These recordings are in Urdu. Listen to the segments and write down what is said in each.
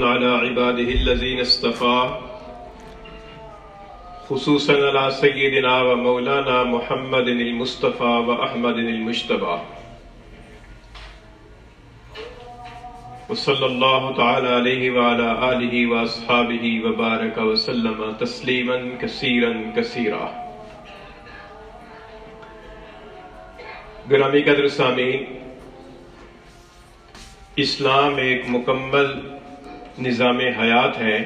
على عباده الذين اصطفى خصوصا على سيدنا ومولانا محمد المصطفى وأحمد المجتبى وصلى الله تعالى عليه وعلى آله وأصحابه وبارك وسلم تسليما كثيرا كثيرا. گرامی قدر سامعین، اسلام ایک مکمل نظام حیات ہے.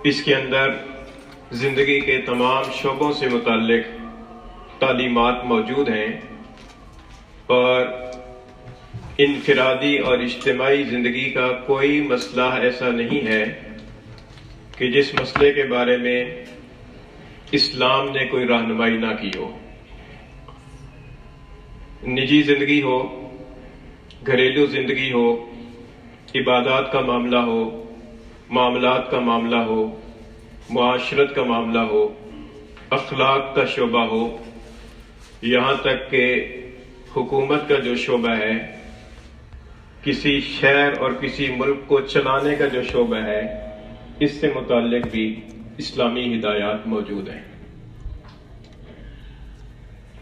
اس کے اندر زندگی کے تمام شعبوں سے متعلق تعلیمات موجود ہیں اور انفرادی اور اجتماعی زندگی کا کوئی مسئلہ ایسا نہیں ہے کہ جس مسئلے کے بارے میں اسلام نے کوئی رہنمائی نہ کی ہو. نجی زندگی ہو، گھریلو زندگی ہو، عبادات کا معاملہ ہو، معاملات کا معاملہ ہو، معاشرت کا معاملہ ہو، اخلاق کا شعبہ ہو، یہاں تک کہ حکومت کا جو شعبہ ہے، کسی شہر اور کسی ملک کو چلانے کا جو شعبہ ہے، اس سے متعلق بھی اسلامی ہدایات موجود ہیں.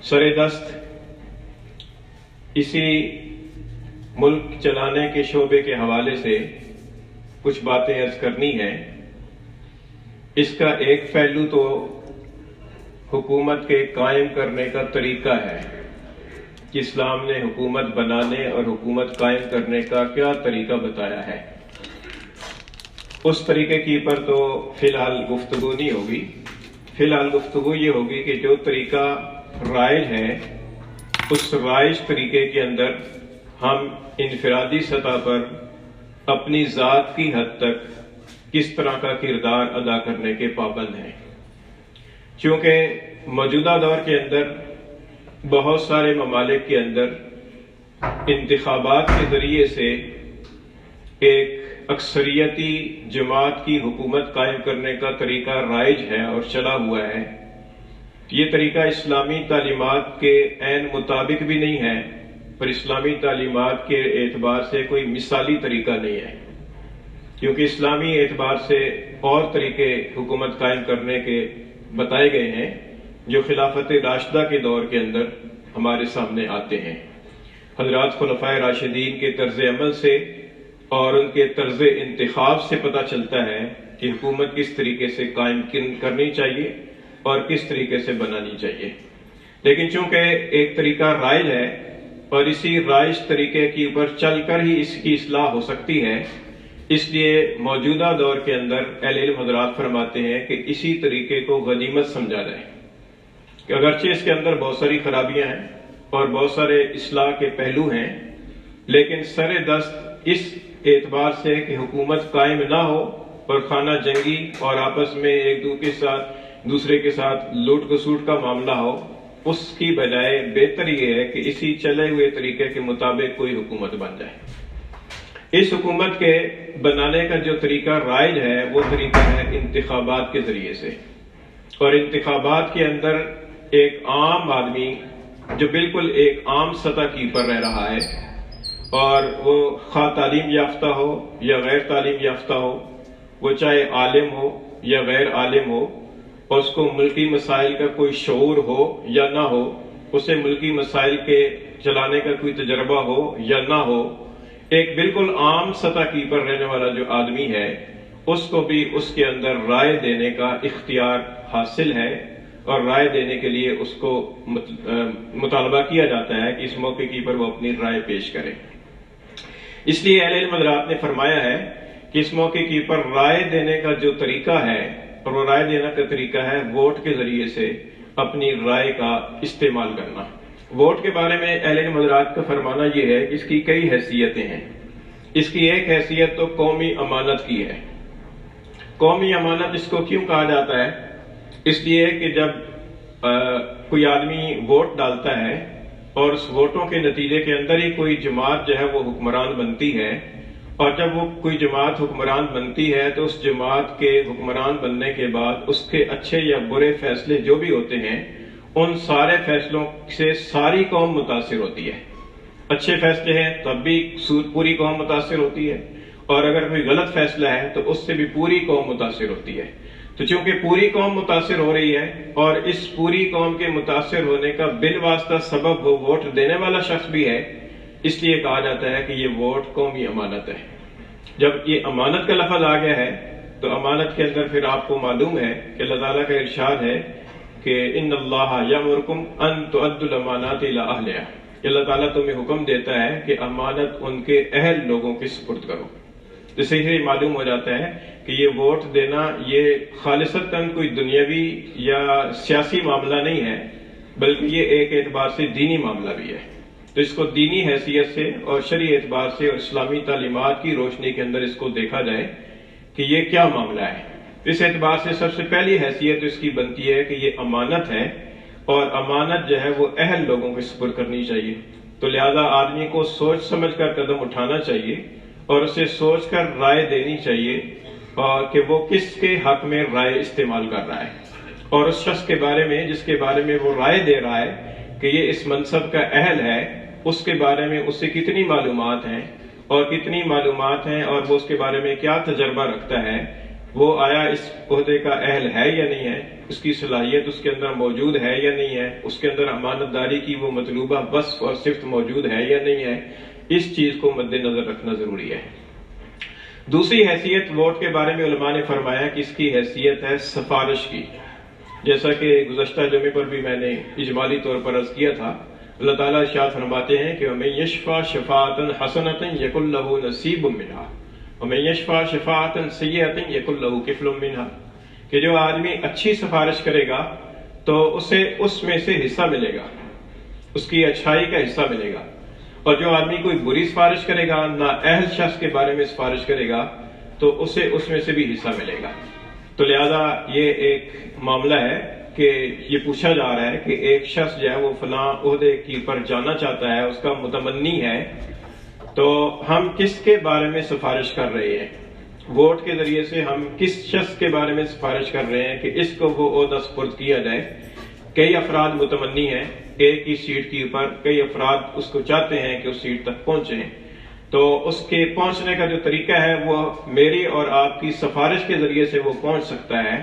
سر دست اسی ملک چلانے کے شعبے کے حوالے سے کچھ باتیں عرض کرنی ہیں. اس کا ایک پہلو تو حکومت کے قائم کرنے کا طریقہ ہے کہ اسلام نے حکومت بنانے اور حکومت قائم کرنے کا کیا طریقہ بتایا ہے. اس طریقے کی پر تو فی الحال گفتگو نہیں ہوگی. فی الحال گفتگو یہ ہوگی کہ جو طریقہ رائج ہے، اس رائج طریقے کے اندر ہم انفرادی سطح پر اپنی ذات کی حد تک کس طرح کا کردار ادا کرنے کے پابند ہیں. چونکہ موجودہ دور کے اندر بہت سارے ممالک کے اندر انتخابات کے ذریعے سے ایک اکثریتی جماعت کی حکومت قائم کرنے کا طریقہ رائج ہے اور چلا ہوا ہے. یہ طریقہ اسلامی تعلیمات کے عین مطابق بھی نہیں ہے اور اسلامی تعلیمات کے اعتبار سے کوئی مثالی طریقہ نہیں ہے، کیونکہ اسلامی اعتبار سے اور طریقے حکومت قائم کرنے کے بتائے گئے ہیں جو خلافت راشدہ کے دور کے اندر ہمارے سامنے آتے ہیں. حضرات خلفائے راشدین کے طرز عمل سے اور ان کے طرز انتخاب سے پتہ چلتا ہے کہ حکومت کس طریقے سے قائم کرنی چاہیے اور کس طریقے سے بنانی چاہیے. لیکن چونکہ ایک طریقہ رائج ہے اور اسی رائج طریقے کے اوپر چل کر ہی اس کی اصلاح ہو سکتی ہے، اس لیے موجودہ دور کے اندر اہل علم حضرات فرماتے ہیں کہ اسی طریقے کو غنیمت سمجھا جائے کہ اگرچہ اس کے اندر بہت ساری خرابیاں ہیں اور بہت سارے اصلاح کے پہلو ہیں، لیکن سر دست اس اعتبار سے کہ حکومت قائم نہ ہو اور خانہ جنگی اور آپس میں ایک دوسرے کے ساتھ لوٹ کسوٹ کا معاملہ ہو، اس کی بجائے بہتر یہ ہے کہ اسی چلے ہوئے طریقے کے مطابق کوئی حکومت بن جائے. اس حکومت کے بنانے کا جو طریقہ رائج ہے وہ طریقہ ہے انتخابات کے ذریعے سے. اور انتخابات کے اندر ایک عام آدمی جو بالکل ایک عام سطح کی پر رہ رہا ہے، اور وہ خواہ تعلیم یافتہ ہو یا غیر تعلیم یافتہ ہو، وہ چاہے عالم ہو یا غیر عالم ہو، اور اس کو ملکی مسائل کا کوئی شعور ہو یا نہ ہو، اسے ملکی مسائل کے چلانے کا کوئی تجربہ ہو یا نہ ہو، ایک بالکل عام سطح کی پر رہنے والا جو آدمی ہے، اس کو بھی اس کے اندر رائے دینے کا اختیار حاصل ہے اور رائے دینے کے لیے اس کو مطالبہ کیا جاتا ہے کہ اس موقع کی پر وہ اپنی رائے پیش کرے. اس لیے اہل علم حضرات نے فرمایا ہے کہ اس موقع کی پر رائے دینے کا جو طریقہ ہے، اور وہ رائے دینے کا طریقہ ہے ووٹ کے ذریعے سے اپنی رائے کا استعمال کرنا. ووٹ کے بارے میں اہل علم حضرات کا فرمانا یہ ہے کہ اس کی کئی حیثیتیں ہیں. اس کی ایک حیثیت تو قومی امانت کی ہے. قومی امانت اس کو کیوں کہا جاتا ہے؟ اس لیے کہ جب کوئی آدمی ووٹ ڈالتا ہے اور اس ووٹوں کے نتیجے کے اندر ہی کوئی جماعت جو ہے وہ حکمران بنتی ہے، اور جب وہ کوئی جماعت حکمران بنتی ہے تو اس جماعت کے حکمران بننے کے بعد اس کے اچھے یا برے فیصلے جو بھی ہوتے ہیں، ان سارے فیصلوں سے ساری قوم متاثر ہوتی ہے. اچھے فیصلے ہیں تب بھی پوری قوم متاثر ہوتی ہے، اور اگر کوئی غلط فیصلہ ہے تو اس سے بھی پوری قوم متاثر ہوتی ہے. تو چونکہ پوری قوم متاثر ہو رہی ہے اور اس پوری قوم کے متاثر ہونے کا بالواسطہ سبب وہ ووٹ دینے والا شخص بھی ہے، اس لیے کہا جاتا ہے کہ یہ ووٹ قومی امانت ہے. جب یہ امانت کا لفظ آ گیا ہے تو امانت کے اندر پھر آپ کو معلوم ہے کہ اللہ تعالیٰ کا ارشاد ہے کہ ان اللہ یامرکم ان تؤدوا الامانات الی اہلہا، کہ اللہ تعالیٰ تمہیں حکم دیتا ہے کہ امانت ان کے اہل لوگوں کی سپرد کرو. جس سے یہ معلوم ہو جاتا ہے کہ یہ ووٹ دینا یہ خالصتاً کوئی دنیاوی یا سیاسی معاملہ نہیں ہے، بلکہ یہ ایک اعتبار سے دینی معاملہ بھی ہے. تو اس کو دینی حیثیت سے اور شرعی اعتبار سے اور اسلامی تعلیمات کی روشنی کے اندر اس کو دیکھا جائے کہ یہ کیا معاملہ ہے. اس اعتبار سے سب سے پہلی حیثیت اس کی بنتی ہے کہ یہ امانت ہے، اور امانت جو ہے وہ اہل لوگوں کے سپرد کرنی چاہیے. تو لہذا آدمی کو سوچ سمجھ کر قدم اٹھانا چاہیے اور اسے سوچ کر رائے دینی چاہیے اور کہ وہ کس کے حق میں رائے استعمال کر رہا ہے، اور اس شخص کے بارے میں جس کے بارے میں وہ رائے دے رہا ہے کہ یہ اس منصب کا اہل ہے، اس کے بارے میں اس سے کتنی معلومات ہیں اور کتنی معلومات ہیں اور وہ اس کے بارے میں کیا تجربہ رکھتا ہے، وہ آیا اس عہدے کا اہل ہے یا نہیں ہے، اس کی صلاحیت اس کے اندر موجود ہے یا نہیں ہے، اس کے اندر امانت داری کی وہ مطلوبہ وصف اور صفت موجود ہے یا نہیں ہے. اس چیز کو مد نظر رکھنا ضروری ہے. دوسری حیثیت ووٹ کے بارے میں علماء نے فرمایا کہ اس کی حیثیت ہے سفارش کی. جیسا کہ گزشتہ جمعے پر بھی میں نے اجمالی طور پر عرض کیا تھا، اللہ تعالیٰ ارشاد فرماتے ہیں کہ وَمَن يَشْفَعْ شَفَاعَةً حَسَنَةً يَكُن لَّهُ نَصِيبٌ مِّنْهَا وَمَن يَشْفَعْ شَفَاعَةً سَيِّئَةً يَكُن لَّهُ كِفْلٌ مِّنْهَا، کہ جو آدمی اچھی سفارش کرے گا تو اسے اس میں سے حصہ ملے گا، اس کی اچھائی کا حصہ ملے گا، اور جو آدمی کوئی بری سفارش کرے گا، نااہل شخص کے بارے میں سفارش کرے گا، تو اسے اس میں سے بھی حصہ ملے گا. تو لہذا یہ ایک معاملہ ہے کہ یہ پوچھا جا رہا ہے کہ ایک شخص جو ہے وہ فلاں عہدے کی پر جانا چاہتا ہے، اس کا متمنی ہے، تو ہم کس کے بارے میں سفارش کر رہے ہیں؟ ووٹ کے ذریعے سے ہم کس شخص کے بارے میں سفارش کر رہے ہیں کہ اس کو وہ عہدہ سپرد کیا جائے. کئی افراد متمنی ہیں ایک ہی سیٹ کے اوپر، کئی افراد اس کو چاہتے ہیں کہ اس سیٹ تک پہنچیں، تو اس کے پہنچنے کا جو طریقہ ہے وہ میری اور آپ کی سفارش کے ذریعے سے وہ پہنچ سکتا ہے.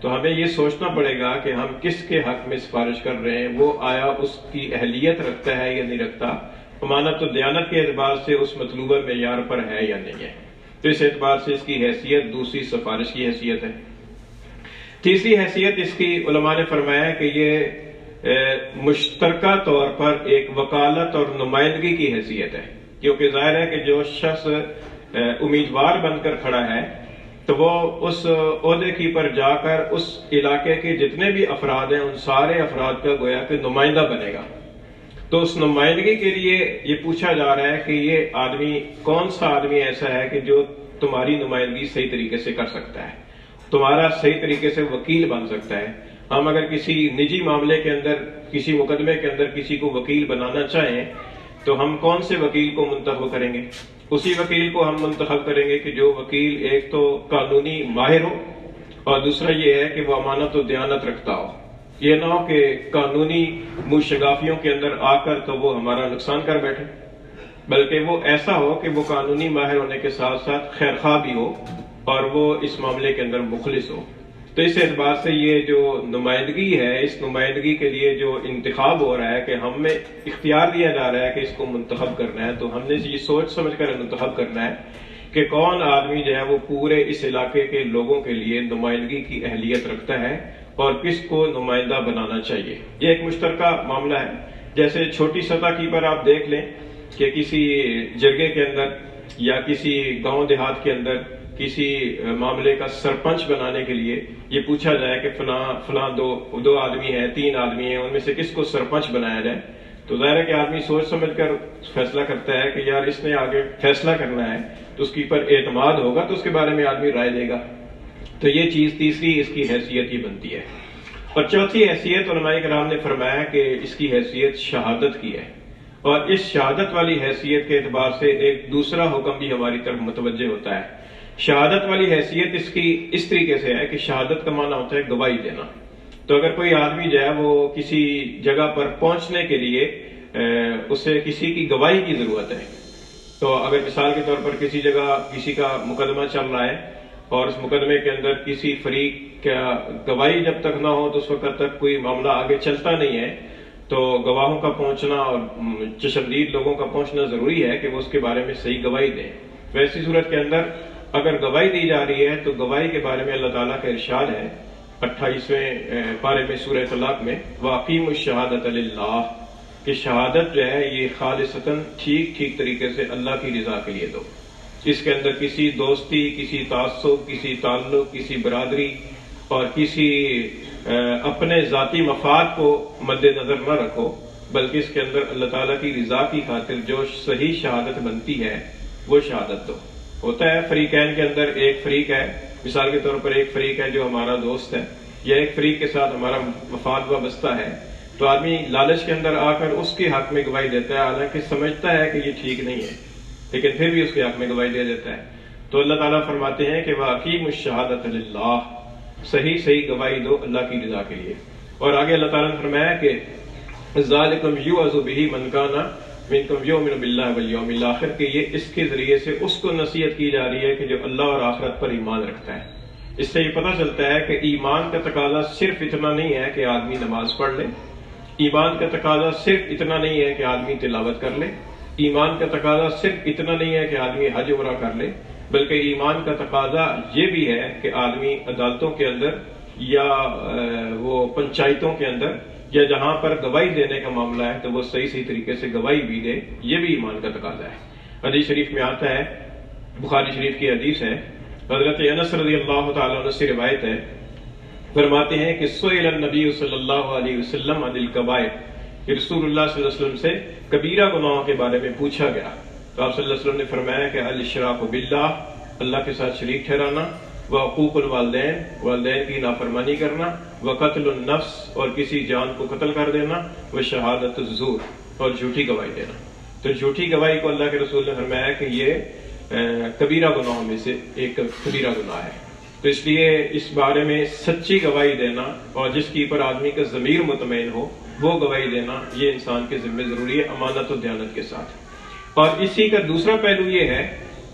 تو ہمیں یہ سوچنا پڑے گا کہ ہم کس کے حق میں سفارش کر رہے ہیں، وہ آیا اس کی اہلیت رکھتا ہے یا نہیں رکھتا، امانت و دیانت کے اعتبار سے اس مطلوبہ معیار پر ہے یا نہیں ہے. تو اس اعتبار سے اس کی حیثیت دوسری سفارش کی حیثیت ہے. تیسری حیثیت اس کی علماء نے فرمایا کہ یہ مشترکہ طور پر ایک وکالت اور نمائندگی کی حیثیت ہے، کیونکہ ظاہر ہے کہ جو شخص امیدوار بن کر کھڑا ہے تو وہ اس عہدے کی پر جا کر اس علاقے کے جتنے بھی افراد ہیں ان سارے افراد کا گویا کہ نمائندہ بنے گا. تو اس نمائندگی کے لیے یہ پوچھا جا رہا ہے کہ یہ آدمی کون سا آدمی ایسا ہے کہ جو تمہاری نمائندگی صحیح طریقے سے کر سکتا ہے، تمہارا صحیح طریقے سے وکیل بن سکتا ہے. ہم اگر کسی نجی معاملے کے اندر، کسی مقدمے کے اندر کسی کو وکیل بنانا چاہیں تو ہم کون سے وکیل کو منتخب کریں گے؟ اسی وکیل کو ہم منتخب کریں گے کہ جو وکیل ایک تو قانونی ماہر ہو اور دوسرا یہ ہے کہ وہ امانت و دیانت رکھتا ہو. یہ نہ ہو کہ قانونی منہ شگافیوں کے اندر آ کر تو وہ ہمارا نقصان کر بیٹھے، بلکہ وہ ایسا ہو کہ وہ قانونی ماہر ہونے کے ساتھ ساتھ خیرخواہ بھی ہو اور وہ اس معاملے کے اندر مخلص ہو. تو اس اعتبار سے یہ جو نمائندگی ہے، اس نمائندگی کے لیے جو انتخاب ہو رہا ہے کہ ہم میں اختیار دیا جا رہا ہے کہ اس کو منتخب کرنا ہے، تو ہم نے یہ سوچ سمجھ کر منتخب کرنا ہے کہ کون آدمی جو ہے وہ پورے اس علاقے کے لوگوں کے لیے نمائندگی کی اہلیت رکھتا ہے اور کس کو نمائندہ بنانا چاہیے. یہ ایک مشترکہ معاملہ ہے. جیسے چھوٹی سطح کی پر آپ دیکھ لیں کہ کسی جرگے کے اندر یا کسی گاؤں دیہات کے اندر کسی معاملے کا سرپنچ بنانے کے لیے یہ پوچھا جائے کہ فلاں دو آدمی ہیں، 3 آدمی ہیں، ان میں سے کس کو سرپنچ بنایا جائے، تو ظاہر ہے کہ آدمی سوچ سمجھ کر فیصلہ کرتا ہے کہ یار اس نے آگے فیصلہ کرنا ہے تو اس کی پر اعتماد ہوگا تو اس کے بارے میں آدمی رائے دے گا. تو یہ چیز تیسری اس کی حیثیت یہ بنتی ہے. اور چوتھی حیثیت علماء کرام نے فرمایا کہ اس کی حیثیت شہادت کی ہے، اور اس شہادت والی حیثیت کے اعتبار سے ایک دوسرا حکم بھی ہماری طرف متوجہ ہوتا ہے. شہادت والی حیثیت اس کی اس طریقے سے ہے کہ شہادت کا معنی ہوتا ہے گواہی دینا. تو اگر کوئی آدمی جو ہے وہ کسی جگہ پر پہنچنے کے لیے اسے کسی کی گواہی کی ضرورت ہے، تو اگر مثال کے طور پر کسی جگہ کسی کا مقدمہ چل رہا ہے اور اس مقدمے کے اندر کسی فریق کا گواہی جب تک نہ ہو تو اس وقت تک کوئی معاملہ آگے چلتا نہیں ہے، تو گواہوں کا پہنچنا اور چشمدید لوگوں کا پہنچنا ضروری ہے کہ وہ اس کے بارے میں صحیح گواہی دیں۔ ویسی صورت کے اندر اگر گواہی دی جا رہی ہے تو گواہی کے بارے میں اللہ تعالیٰ کا ارشاد ہے 28ویں پارے میں سورہ طلاق میں، وَأَقِیمُوا الشَّهَادَةَ لِلَّهِ، کہ شہادت جو ہے یہ خالصتاً ٹھیک طریقے سے اللہ کی رضا کے لیے دو، اس کے اندر کسی دوستی، کسی تعصب، کسی تعلق، کسی برادری اور کسی اپنے ذاتی مفاد کو مد نظر نہ رکھو، بلکہ اس کے اندر اللہ تعالیٰ کی رضا کی خاطر جو صحیح شہادت بنتی ہے وہ شہادت دو۔ ہوتا ہے فریقین کے اندر ایک فریق ہے، مثال کے طور پر ایک فریق ہے جو ہمارا دوست ہے یا ایک فریق کے ساتھ ہمارا مفاد وابستہ ہے، تو آدمی لالچ کے اندر آ کر اس کے حق میں گواہی دیتا ہے، حالانکہ سمجھتا ہے کہ یہ ٹھیک نہیں ہے، لیکن پھر بھی اس کے حق میں گواہی دے دیتا ہے۔ تو اللہ تعالیٰ فرماتے ہیں کہ وَأَقِیمُوا الشَّهَادَةَ لِلَّهِ، صحیح گواہی دو اللہ کی رضا کے لیے۔ اور آگے اللہ تعالیٰ نے فرمایا کہ ذَلِكُمْ يُوعَظُ بِهِ مَنْ كَانَ مِنْكُمْ يُؤْمِنُ بِاللَّهِ وَالْيَوْمِ الْآخِرِ، کہ یہ اس کے ذریعے سے اس کو نصیحت کی جا رہی ہے کہ جو اللہ اور آخرت پر ایمان رکھتا ہے۔ اس سے یہ پتہ چلتا ہے کہ ایمان کا تقاضا صرف اتنا نہیں ہے کہ آدمی نماز پڑھ لے، ایمان کا تقاضا صرف اتنا نہیں ہے کہ آدمی تلاوت کر لے، ایمان کا تقاضا صرف اتنا نہیں ہے کہ آدمی حج عمرہ کر لے، بلکہ ایمان کا تقاضا یہ بھی ہے کہ آدمی عدالتوں کے اندر یا وہ پنچایتوں کے اندر یا جہاں پر گواہی دینے کا معاملہ ہے تو وہ صحیح طریقے سے گواہی بھی دے، یہ بھی ایمان کا تقاضا ہے۔ حدیث شریف میں آتا ہے، بخاری شریف کی حدیث ہے، حضرت انس رضی اللہ تعالیٰ عنہ سے روایت ہے، فرماتے ہیں کہ سئل النبی صلی اللہ علیہ وسلم عن الکبائر، کہ رسول اللہ صلی اللہ علیہ وسلم سے کبیرہ گناہوں کے بارے میں پوچھا گیا، تو آپ صلی اللہ علیہ وسلم نے فرمایا کہ الاشراک باللہ، اللہ کے ساتھ شریک ٹھہرانا، وعقوق الوالدین، والدین کی نافرمانی کرنا، وقتل النفس، اور کسی جان کو قتل کر دینا، وشہادت الزور، اور جھوٹی گواہی دینا۔ تو جھوٹی گواہی کو اللہ کے رسول نے فرمایا کہ یہ کبیرہ گناہوں میں سے ایک کبیرہ گناہ ہے۔ تو اس لیے اس بارے میں سچی گواہی دینا اور جس کی پر آدمی کا ضمیر مطمئن ہو وہ گواہی دینا، یہ انسان کے ذمہ ضروری ہے امانت و دیانت کے ساتھ۔ اور اسی کا دوسرا پہلو یہ ہے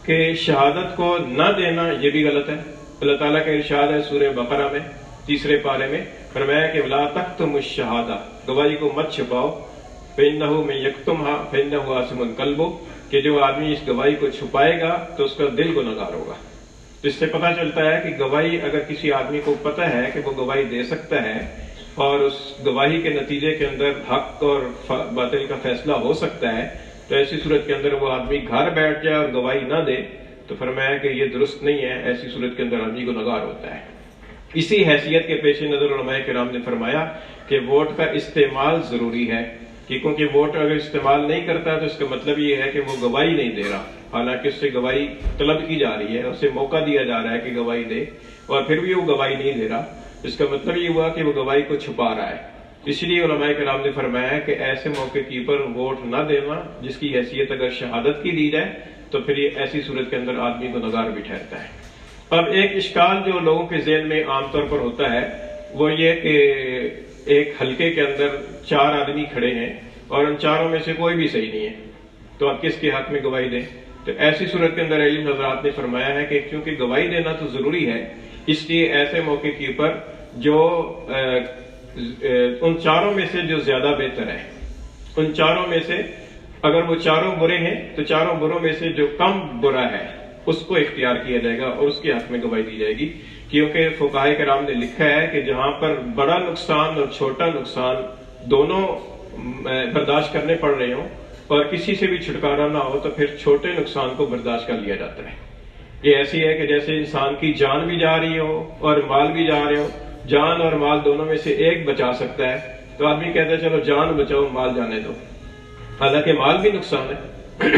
کہ شہادت کو نہ دینا یہ بھی غلط ہے۔ اللہ تعالیٰ کا ارشاد ہے سورہ بقرہ میں 3 پارے میں، فرمایا کہ وَلَا تَكْتُمُوا الشَّهَادَةَ، گواہی کو مت چھپاؤ، فَإِنَّهُ مَن يَكْتُمْهَا فَإِنَّهُ آثِمٌ قَلْبُهُ، کہ جو آدمی اس گواہی کو چھپائے گا تو اس کا دل گنہگار ہوگا۔ اس سے پتہ چلتا ہے کہ گواہی اگر کسی آدمی کو پتہ ہے کہ وہ گواہی دے سکتا ہے اور اس گواہی کے نتیجے کے اندر حق اور باطل کا فیصلہ ہو سکتا ہے، تو ایسی صورت کے اندر وہ آدمی گھر بیٹھ جائے اور گواہی نہ دے تو فرمایا کہ یہ درست نہیں ہے، ایسی صورت کے اندر آدمی گنہگار ہوتا ہے۔ اسی حیثیت کے پیش نظر علماء کرام نے فرمایا کہ ووٹ کا استعمال ضروری ہے، کہ کیونکہ ووٹ اگر استعمال نہیں کرتا تو اس کا مطلب یہ ہے کہ وہ گواہی نہیں دے رہا، حالانکہ اس سے گواہی طلب کی جا رہی ہے، اسے موقع دیا جا رہا ہے کہ گواہی دے، اور پھر بھی وہ گواہی نہیں دے رہا، اس کا مطلب یہ ہوا کہ وہ گواہی کو چھپا رہا ہے۔ اس لیے علماء کرام نے فرمایا کہ ایسے موقع کی پر ووٹ نہ دینا جس کی حیثیت اگر شہادت کی دی جائے تو پھر یہ ایسی صورت کے اندر آدمی گنہگار بھی ٹھہرتا ہے۔ اب ایک اشکال جو لوگوں کے ذہن میں عام طور پر ہوتا ہے وہ یہ کہ ایک حلقے کے اندر 4 آدمی کھڑے ہیں اور ان چاروں میں سے کوئی بھی صحیح نہیں ہے، تو آپ کس کے حق میں گواہی دیں؟ تو ایسی صورت کے اندر علم حضرات نے فرمایا ہے کہ کیونکہ گواہی دینا تو ضروری ہے، اس لیے ایسے موقع کے اوپر جو ان چاروں میں سے جو زیادہ بہتر ہے، ان چاروں میں سے اگر وہ چاروں برے ہیں تو چاروں بروں میں سے جو کم برا ہے اس کو اختیار کیا جائے گا اور اس کے حق میں گواہی دی جائے گی، کیونکہ فقہاء کرام نے لکھا ہے کہ جہاں پر بڑا نقصان اور چھوٹا نقصان دونوں برداشت کرنے پڑ رہے ہوں اور کسی سے بھی چھٹکارا نہ ہو تو پھر چھوٹے نقصان کو برداشت کر لیا جاتا ہے۔ یہ ایسی ہے کہ جیسے انسان کی جان بھی جا رہی ہو اور مال بھی جا رہے ہو، جان اور مال دونوں میں سے ایک بچا سکتا ہے تو آدمی کہتا ہے چلو جان بچاؤ مال جانے دو، حالانکہ مال بھی نقصان ہے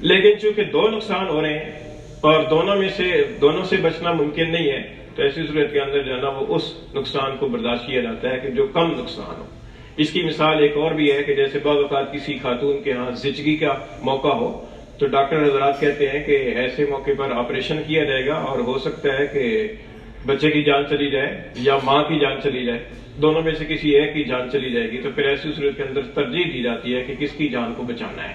لیکن چونکہ 2 نقصان ہو رہے ہیں اور دونوں سے بچنا ممکن نہیں ہے تو ایسی صورت کے اندر جو ہے نا وہ اس نقصان کو برداشت کیا جاتا ہے کہ جو کم نقصان ہو۔ اس کی مثال ایک اور بھی ہے کہ جیسے بعض اوقات کسی خاتون کے ہاں زچگی کا موقع ہو تو ڈاکٹر حضرات کہتے ہیں کہ ایسے موقع پر آپریشن کیا جائے گا اور ہو سکتا ہے کہ بچے کی جان چلی جائے یا ماں کی جان چلی جائے، دونوں میں سے کسی ایک کی جان چلی جائے گی، تو پھر ایسی صورت کے اندر ترجیح دی جاتی ہے کہ کس کی جان کو بچانا ہے،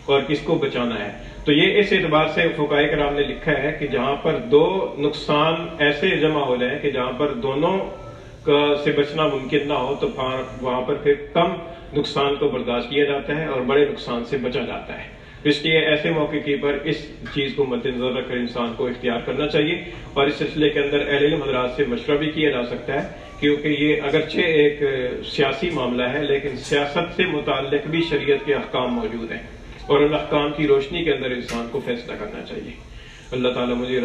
اور کس کو بچانا ہے. تو یہ اس اعتبار سے فقہاء کرام نے لکھا ہے کہ جہاں پر دو نقصان ایسے جمع ہو جائیں کہ جہاں پر دونوں سے بچنا ممکن نہ ہو تو وہاں پر پھر کم نقصان کو برداشت کیا جاتا ہے اور بڑے نقصان سے بچا جاتا ہے. اس لیے ایسے موقع کی پر اس چیز کو مد نظر رکھ کر انسان کو اختیار کرنا چاہیے اور اس سلسلے کے اندر اہل علم حضرات سے مشورہ بھی کیا جا سکتا ہے، کیونکہ یہ اگرچہ ایک سیاسی معاملہ ہے لیکن سیاست سے متعلق بھی شریعت کے احکام موجود ہیں اور ان احکام کی روشنی کے اندر انسان کو فیصلہ کرنا چاہیے. اللہ تعالیٰ مجھے